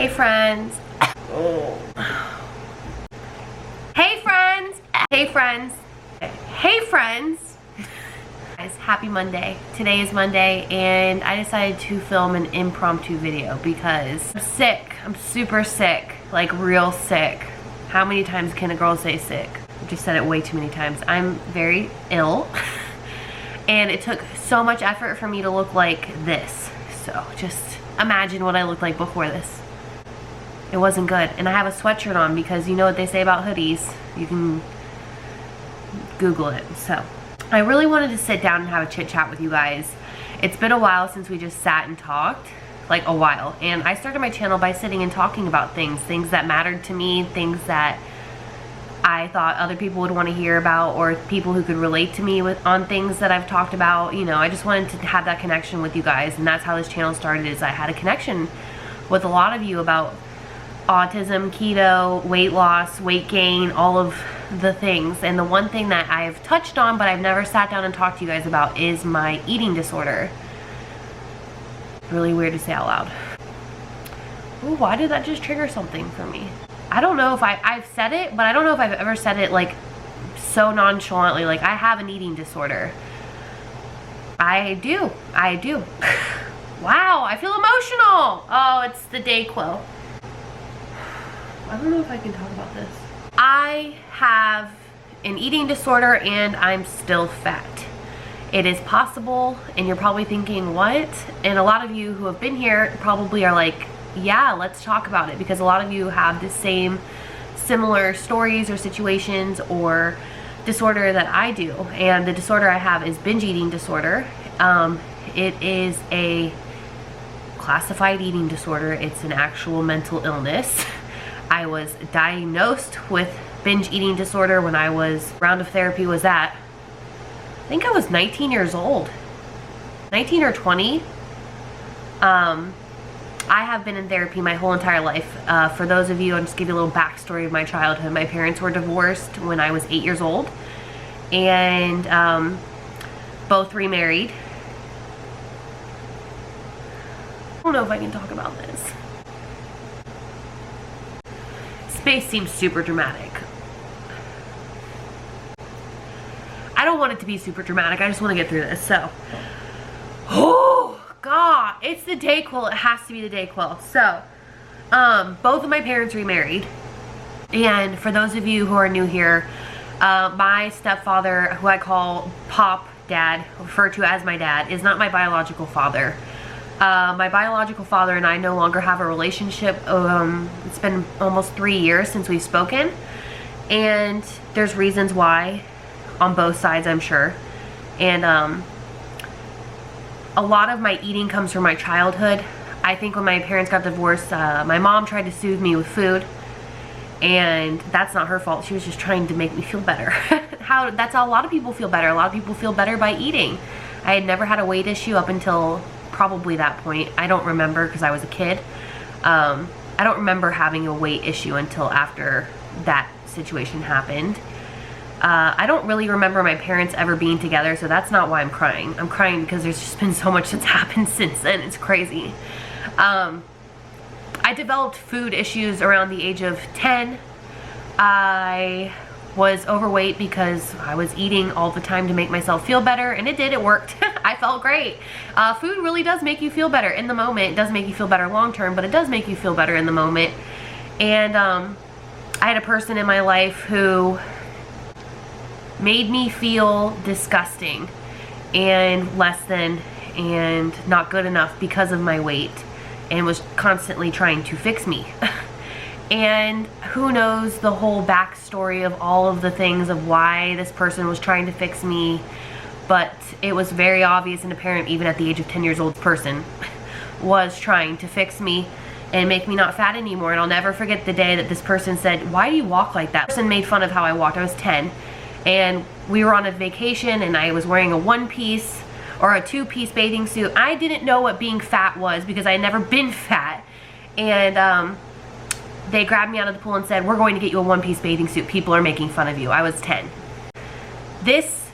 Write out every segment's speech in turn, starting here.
Hey friends. Oh. Hey friends. Hey friends. Hey friends. Guys, happy Monday. Today is Monday and I decided to film an impromptu video because I'm sick. I'm super sick. Like real sick. How many times can a girl say sick? I've just said it way too many times. I'm very ill. And it took so much effort for me to look like this. So just imagine what I looked like before this. It wasn't good. And I have a sweatshirt on because you know what they say about hoodies. You can Google it. So I really wanted to sit down and have a chit chat with you guys. It's been a while since we just sat and talked. Like a while. And I started my channel by sitting and talking about things that mattered to me, things that I thought other people would want to hear about, or people who could relate to me on things that I've talked about. You know, I just wanted to have that connection with you guys, and that's how this channel started. Is I had a connection with a lot of you about autism, keto, weight loss, weight gain, all of the things. And the one thing that I've touched on but I've never sat down and talked to you guys about is my eating disorder. Really weird to say out loud. Ooh, why did that just trigger something for me? I don't know if I've said it, but I don't know if I've ever said it like so nonchalantly. Like, I have an eating disorder. I do. Wow, I feel emotional. Oh, it's the Dayquil. I don't know if I can talk about this. I have an eating disorder and I'm still fat. It is possible, and you're probably thinking, what? And a lot of you who have been here probably are like, yeah, let's talk about it, because a lot of you have the same similar stories or situations or disorder that I do. And the disorder I have is binge eating disorder. It is a classified eating disorder. It's an actual mental illness. I was diagnosed with binge eating disorder when I was, round of therapy was at, I think I was 19 years old, 19 or 20. I have been in therapy my whole entire life. For those of you, I'll just give you a little backstory of my childhood. My parents were divorced when I was 8 years old, and both remarried. I don't know if I can talk about this. Space seems super dramatic. I don't want it to be super dramatic. I just want to get through this. So, oh God, it's the Dayquil. It has to be the Dayquil. So, both of my parents remarried. And for those of you who are new here, my stepfather, who I call Pop Dad, referred to as my dad, is not my biological father. My biological father and I no longer have a relationship. It's been almost 3 years since we've spoken. And there's reasons why. On both sides, I'm sure. And a lot of my eating comes from my childhood. I think when my parents got divorced, my mom tried to soothe me with food, and that's not her fault. She was just trying to make me feel better. That's how a lot of people feel better. A lot of people feel better by eating. I had never had a weight issue up until probably that point. I don't remember because I was a kid. I don't remember having a weight issue until after that situation happened. I don't really remember my parents ever being together, so that's not why I'm crying. I'm crying because there's just been so much that's happened since then. It's crazy. I developed food issues around the age of 10. I was overweight because I was eating all the time to make myself feel better, and it did. It worked. I felt great. Food really does make you feel better in the moment. It does make you feel better long term, but it does make you feel better in the moment. And I had a person in my life who made me feel disgusting and less than and not good enough because of my weight, and was constantly trying to fix me. And who knows the whole backstory of all of the things of why this person was trying to fix me, but it was very obvious and apparent even at the age of 10 years old, this person was trying to fix me and make me not fat anymore. And I'll never forget the day that this person said, "Why do you walk like that?" This person made fun of how I walked. I was 10. And we were on a vacation and I was wearing a one-piece or a two-piece bathing suit. I didn't know what being fat was because I had never been fat. And they grabbed me out of the pool and said, "We're going to get you a one-piece bathing suit. People are making fun of you." I was 10. This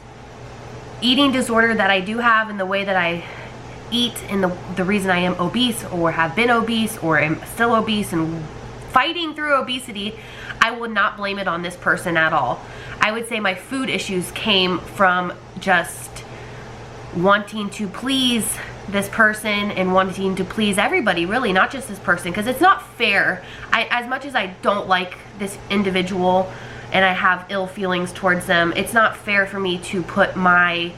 eating disorder that I do have and the way that I eat and the reason I am obese or have been obese or am still obese and fighting through obesity, I would not blame it on this person at all. I would say my food issues came from just wanting to please this person and wanting to please everybody, really, not just this person, because it's not fair. As much as I don't like this individual and I have ill feelings towards them, it's not fair for me to put my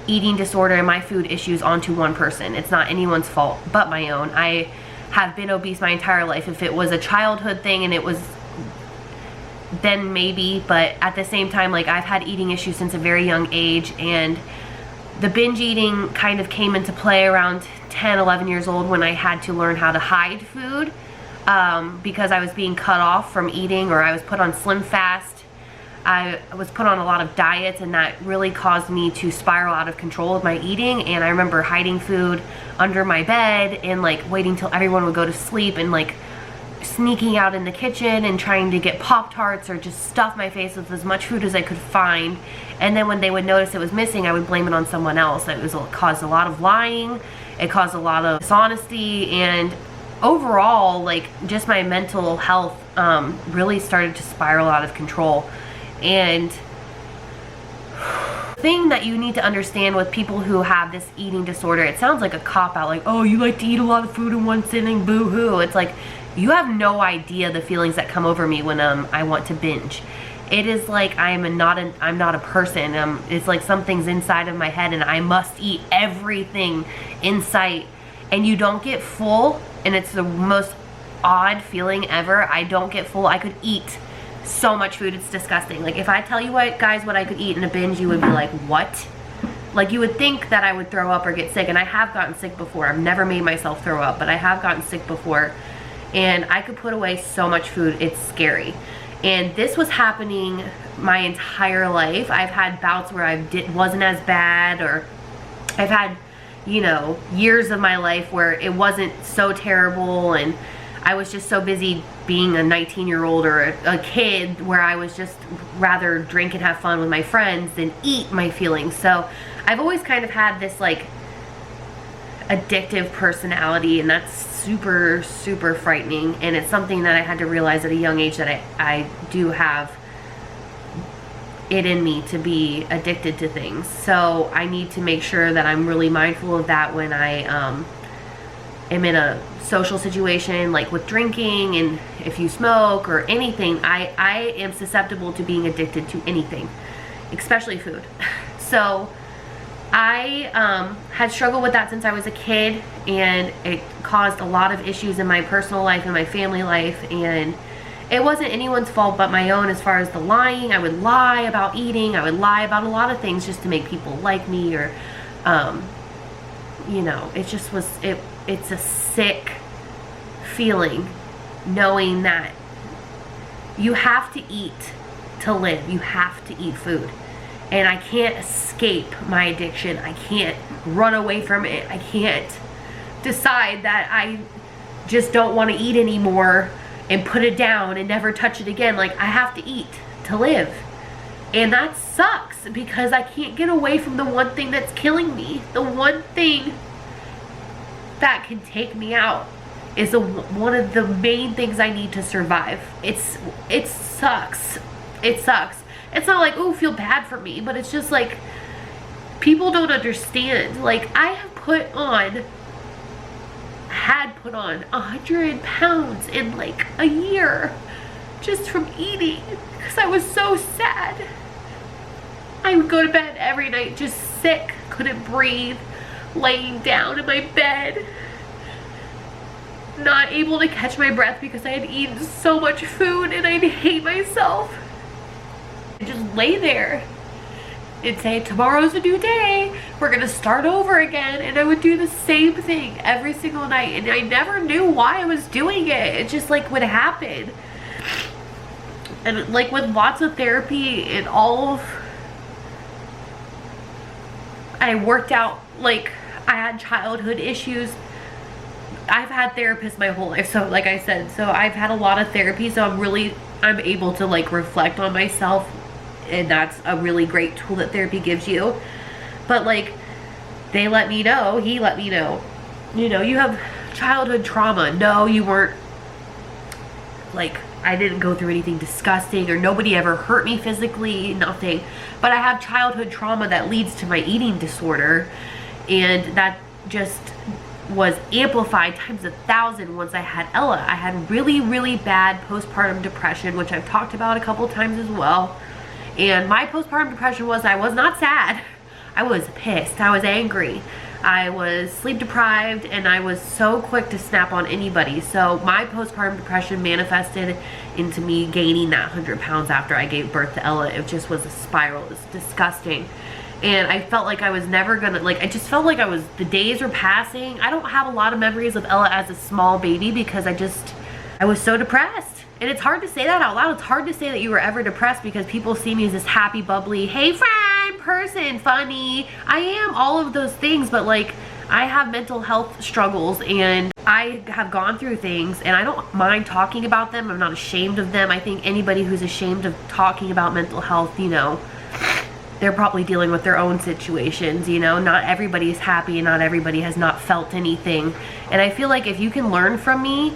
eating disorder and my food issues onto one person. It's not anyone's fault but my own. I have been obese my entire life. If it was a childhood thing and it was, then maybe, but at the same time, like, I've had eating issues since a very young age, and the binge eating kind of came into play around 10, 11 years old when I had to learn how to hide food because I was being cut off from eating, or I was put on Slim Fast. I was put on a lot of diets, and that really caused me to spiral out of control with my eating. And I remember hiding food under my bed and like waiting till everyone would go to sleep and like sneaking out in the kitchen and trying to get Pop-Tarts or just stuff my face with as much food as I could find. And then when they would notice it was missing, I would blame it on someone else. It caused a lot of lying, it caused a lot of dishonesty, and overall, like, just my mental health really started to spiral out of control. And the thing that you need to understand with people who have this eating disorder, it sounds like a cop-out, like, oh, you like to eat a lot of food in one sitting, boo-hoo. It's like, you have no idea the feelings that come over me when I want to binge. It is like I'm not a person. It's like something's inside of my head and I must eat everything in sight. And you don't get full, and it's the most odd feeling ever. I don't get full. I could eat so much food, it's disgusting. Like, if I tell you guys what I could eat in a binge, you would be like, what? Like, you would think that I would throw up or get sick, and I have gotten sick before. I've never made myself throw up, but I have gotten sick before. And I could put away so much food, it's scary. And this was happening my entire life. I've had bouts where wasn't as bad, or I've had, you know, years of my life where it wasn't so terrible, and I was just so busy being a 19-year-old or a kid where I was just rather drink and have fun with my friends than eat my feelings. So I've always kind of had this like addictive personality, and that's super, super frightening. And it's something that I had to realize at a young age, that I do have it in me to be addicted to things. So I need to make sure that I'm really mindful of that when I am in a social situation, like with drinking, and if you smoke or anything, I am susceptible to being addicted to anything, especially food. So I had struggled with that since I was a kid, and it caused a lot of issues in my personal life and my family life, and it wasn't anyone's fault but my own. As far as the lying, I would lie about eating, I would lie about a lot of things just to make people like me, or you know, it just was, it's a sick feeling knowing that you have to eat to live. You have to eat food. And I can't escape my addiction. I can't run away from it. I can't decide that I just don't want to eat anymore and put it down and never touch it again. Like, I have to eat to live. And that sucks because I can't get away from the one thing that's killing me. The one thing that can take me out is one of the main things I need to survive. It sucks. It sucks. It's not like, oh, feel bad for me, but it's just like, people don't understand. Like, I have had put on 100 pounds in like a year just from eating because I was so sad. I would go to bed every night just sick, couldn't breathe, laying down in my bed, not able to catch my breath because I had eaten so much food, and I'd hate myself. I'd just lay there and say, tomorrow's a new day, we're gonna start over again, and I would do the same thing every single night, and I never knew why I was doing it. It just like would happen. And like with lots of therapy and all of, I worked out, like, I had childhood issues. I've had therapists my whole life, so like I said, so I've had a lot of therapy, so I'm able to like reflect on myself, and that's a really great tool that therapy gives you. But like, he let me know you know, you have childhood trauma. No, you weren't, like, I didn't go through anything disgusting, or nobody ever hurt me physically, nothing. But I have childhood trauma that leads to my eating disorder, and that just was amplified times 1,000 once I had Ella. I had really, really bad postpartum depression, which I've talked about a couple times as well. And my postpartum depression was, I was not sad. I was pissed. I was angry. I was sleep deprived, and I was so quick to snap on anybody. So my postpartum depression manifested into me gaining that 100 pounds after I gave birth to Ella. It just was a spiral. It was disgusting. And I felt like I was never gonna, like, I just felt like the days were passing. I don't have a lot of memories of Ella as a small baby because I was so depressed. And it's hard to say that out loud. It's hard to say that you were ever depressed because people see me as this happy, bubbly, hey friend, person, funny. I am all of those things, but like, I have mental health struggles, and I have gone through things, and I don't mind talking about them. I'm not ashamed of them. I think anybody who's ashamed of talking about mental health, you know, they're probably dealing with their own situations, you know. Not everybody is happy, and not everybody has not felt anything. And I feel like if you can learn from me,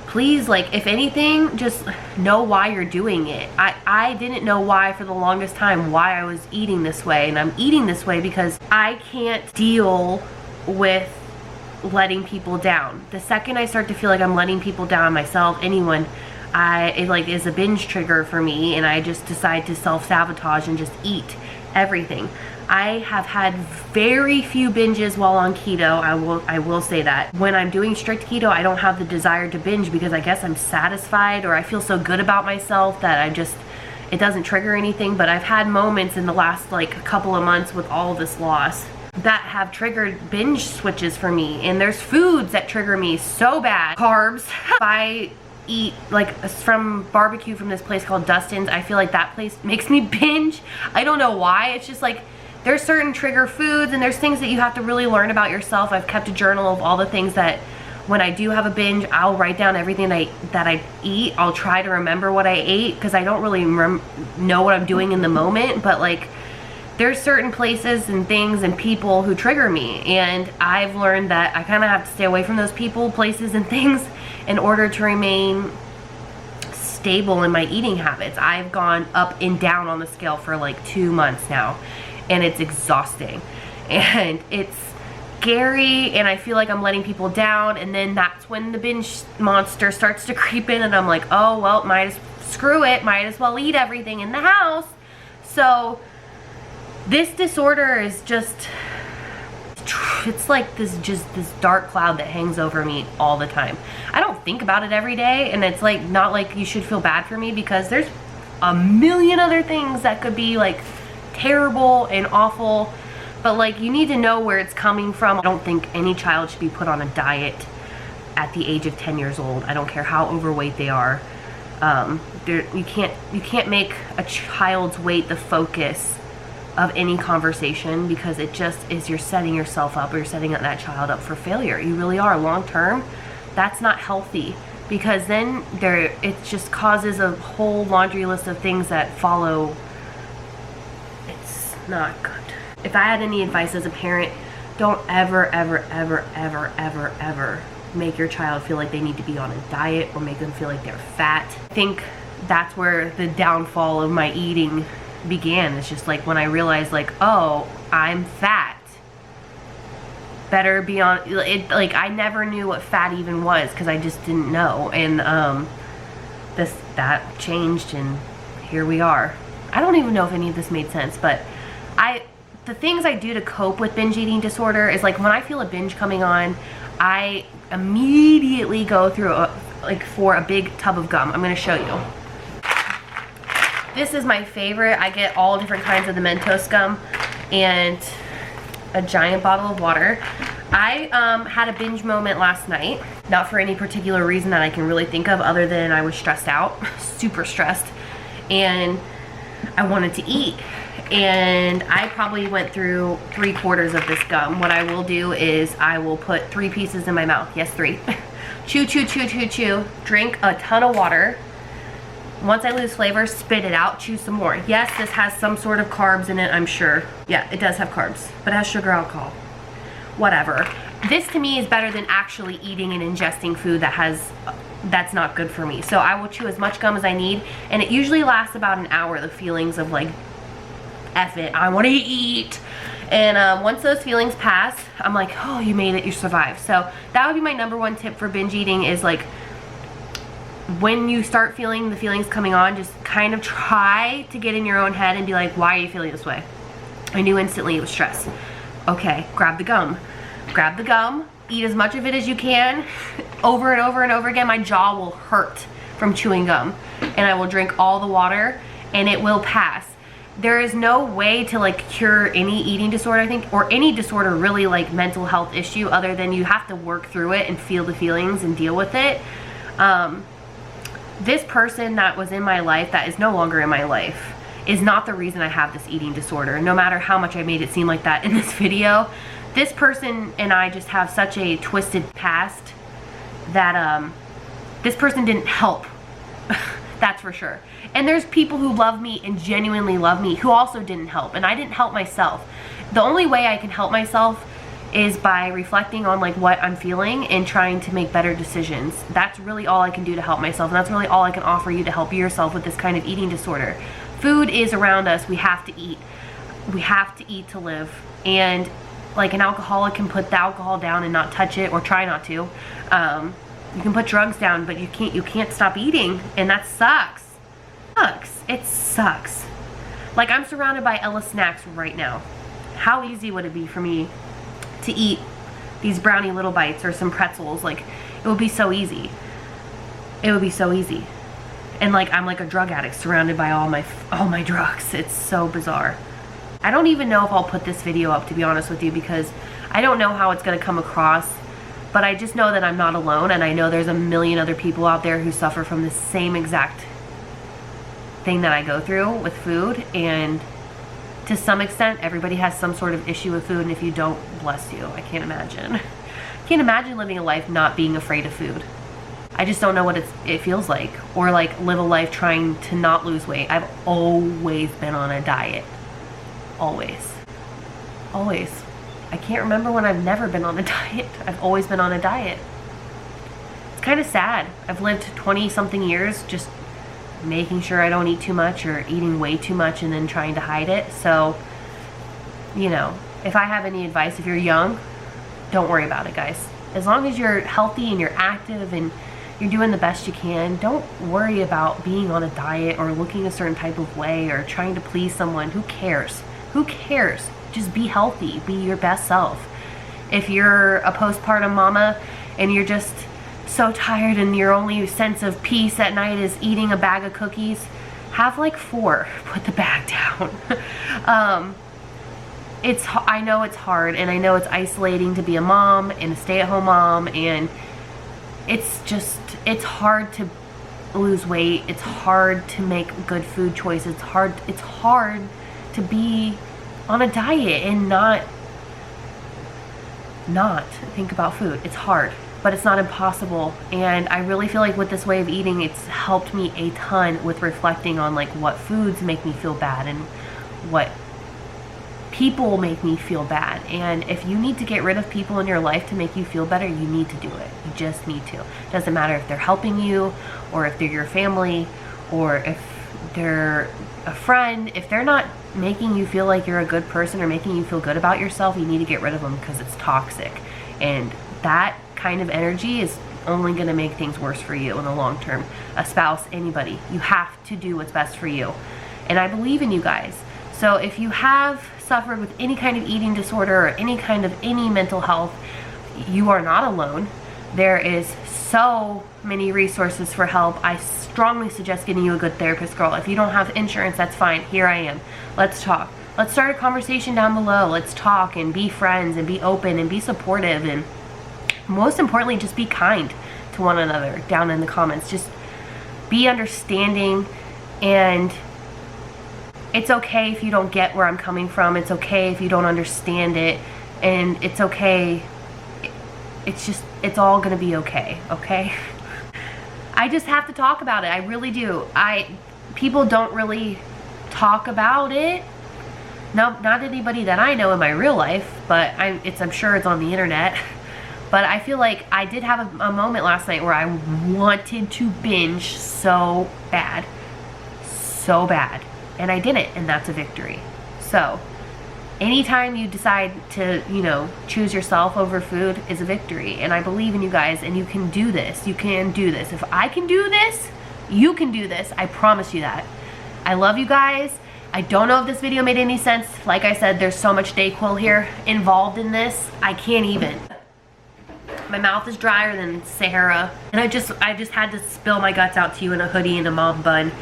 please, like, if anything, just know why you're doing it. I didn't know why for the longest time, why I was eating this way. And I'm eating this way because I can't deal with letting people down. The second I start to feel like I'm letting people down, myself, anyone, it like is a binge trigger for me, and I just decide to self-sabotage and just eat everything. I have had very few binges while on keto. I will say that. When I'm doing strict keto, I don't have the desire to binge because I guess I'm satisfied, or I feel so good about myself that it doesn't trigger anything. But I've had moments in the last like couple of months with all this loss that have triggered binge switches for me. And there's foods that trigger me so bad. Carbs. If I eat like from barbecue from this place called Dustin's, I feel like that place makes me binge. I don't know why. It's just like, there's certain trigger foods, and there's things that you have to really learn about yourself. I've kept a journal of all the things that when I do have a binge, I'll write down everything that I eat. I'll try to remember what I ate because I don't really know what I'm doing in the moment, but like, there's certain places and things and people who trigger me, and I've learned that I kind of have to stay away from those people, places, and things in order to remain stable in my eating habits. I've gone up and down on the scale for like 2 months now, and it's exhausting, and it's scary, and I feel like I'm letting people down. And then that's when the binge monster starts to creep in, and I'm like, oh well, screw it, might as well eat everything in the house. So this disorder is just, it's like this dark cloud that hangs over me all the time. I don't think about it every day, and it's like not like you should feel bad for me because there's a million other things that could be like terrible and awful, but like, you need to know where it's coming from. I don't think any child should be put on a diet at the age of 10 years old. I don't care how overweight they are. You can't make a child's weight the focus of any conversation, because it just is, you're setting yourself up, or you're setting that child up for failure. You really are. Long term, that's not healthy, because then it just causes a whole laundry list of things that follow. It's not good. If I had any advice as a parent, don't ever make your child feel like they need to be on a diet or make them feel like they're fat. I think that's where the downfall of my eating began. It's just like when I realized, like, oh, I'm fat. Better be on it. Like, I never knew what fat even was because I just didn't know. And that changed, and here we are. I don't even know if any of this made sense, but the things I do to cope with binge eating disorder is, like, when I feel a binge coming on, I immediately go through for a big tub of gum. I'm gonna show you. This is my favorite. I get all different kinds of the Mentos gum and a giant bottle of water. I had a binge moment last night, not for any particular reason that I can really think of other than I was stressed out, super stressed, and I wanted to eat. And I probably went through 3/4 of this gum. What I will do is I will put 3 pieces in my mouth. Yes, 3. Chew, chew, chew, chew, chew. Drink a ton of water. Once I lose flavor, spit it out, chew some more. Yes, this has some sort of carbs in it, I'm sure. Yeah, it does have carbs, but it has sugar alcohol. Whatever. this to me is better than actually eating and ingesting food that's not good for me. So I will chew as much gum as I need, and it usually lasts about an hour, the feelings of like, F it, I want to eat. And once those feelings pass, I'm like, oh, you made it, you survived. So that would be my #1 tip for binge eating, is like, when you start feeling the feelings coming on, just kind of try to get in your own head and be like, why are you feeling this way? I knew instantly it was stress. Okay, grab the gum. Grab the gum, eat as much of it as you can, over and over and over again. My jaw will hurt from chewing gum, and I will drink all the water, and it will pass. There is no way to like cure any eating disorder, I think, or any disorder really, like mental health issue, other than you have to work through it and feel the feelings and deal with it. This person that was in my life, that is no longer in my life, is not the reason I have this eating disorder, no matter how much I made it seem like that in this video. This person and I just have such a twisted past that this person didn't help. That's for sure. And there's people who love me and genuinely love me who also didn't help, and I didn't help myself. The only way I can help myself is by reflecting on like what I'm feeling and trying to make better decisions. That's really all I can do to help myself, and that's really all I can offer you to help yourself with this kind of eating disorder. Food is around us. We have to eat. We have to eat to live. And like an alcoholic can put the alcohol down and not touch it, or try not to. You can put drugs down, but you can't stop eating, and that sucks. It sucks. Like, I'm surrounded by Ella snacks right now. How easy would it be for me to eat these brownie little bites or some pretzels? Like, it would be so easy. It would be so easy. And like, I'm like a drug addict surrounded by all my drugs. It's so bizarre. I don't even know if I'll put this video up, to be honest with you, because I don't know how it's going to come across, but I just know that I'm not alone, and I know there's a million other people out there who suffer from the same exact thing that I go through with food, and to some extent everybody has some sort of issue with food, and if you don't, bless you. I can't imagine. I can't imagine living a life not being afraid of food. I just don't know what it feels like, or like live a life trying to not lose weight. I've always been on a diet. Always. I can't remember when I've never been on a diet. I've always been on a diet. It's kind of sad. I've lived 20 something years just making sure I don't eat too much or eating way too much and then trying to hide it. So, you know, if I have any advice, if you're young, don't worry about it, guys. As long as you're healthy and you're active and you're doing the best you can, don't worry about being on a diet or looking a certain type of way or trying to please someone. Who cares? Who cares? Just be healthy. Be your best self. If you're a postpartum mama and you're just so tired and your only sense of peace at night is eating a bag of cookies, have like 4. Put the bag down. I know it's hard, and I know it's isolating to be a mom and a stay-at-home mom, and it's hard to lose weight. It's hard to make good food choices. It's hard to be on a diet and not think about food. It's hard, but it's not impossible. And I really feel like with this way of eating, it's helped me a ton with reflecting on like what foods make me feel bad and what people make me feel bad. And if you need to get rid of people in your life to make you feel better, you need to do it. You just need to. It doesn't matter if they're helping you or if they're your family or if they're a friend. If they're not making you feel like you're a good person or making you feel good about yourself, you need to get rid of them because it's toxic. And that kind of energy is only going to make things worse for you in the long term. A spouse, anybody. You have to do what's best for you. And I believe in you guys. So if you have suffered with any kind of eating disorder or any mental health, you are not alone. There is so many resources for help. I strongly suggest getting you a good therapist, girl. If you don't have insurance, that's fine. Here I am. Let's talk. Let's start a conversation down below. Let's talk and be friends and be open and be supportive, and most importantly, just be kind to one another down in the comments. Just be understanding, and it's okay if you don't get where I'm coming from. It's okay if you don't understand it, and it's okay. It's all gonna be okay, okay? I just have to talk about it. I really do. People don't really talk about it. No, not anybody that I know in my real life, but I'm sure it's on the internet. But I feel like I did have a moment last night where I wanted to binge so bad. So bad. And I didn't, and that's a victory. So, anytime you decide to, you know, choose yourself over food is a victory. And I believe in you guys, and you can do this. You can do this. If I can do this, you can do this. I promise you that. I love you guys. I don't know if this video made any sense. Like I said, there's so much Dayquil here involved in this. I can't even. My mouth is drier than Sahara. And I just had to spill my guts out to you in a hoodie and a mom bun.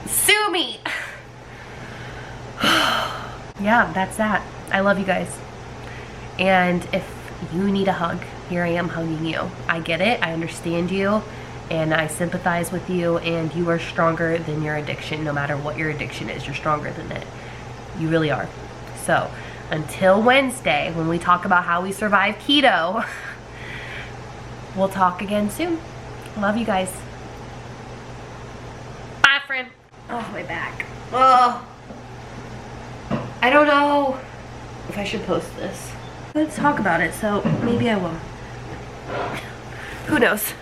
Sue me! Yeah, that's that. I love you guys. And if you need a hug, here I am hugging you. I get it. I understand you. And I sympathize with you. And you are stronger than your addiction. No matter what your addiction is, you're stronger than it. You really are. So, until Wednesday, when we talk about how we survive keto, we'll talk again soon. Love you guys. Bye, friend. Oh, my back. Oh. I don't know if I should post this. Let's talk about it, so maybe I will. Who knows?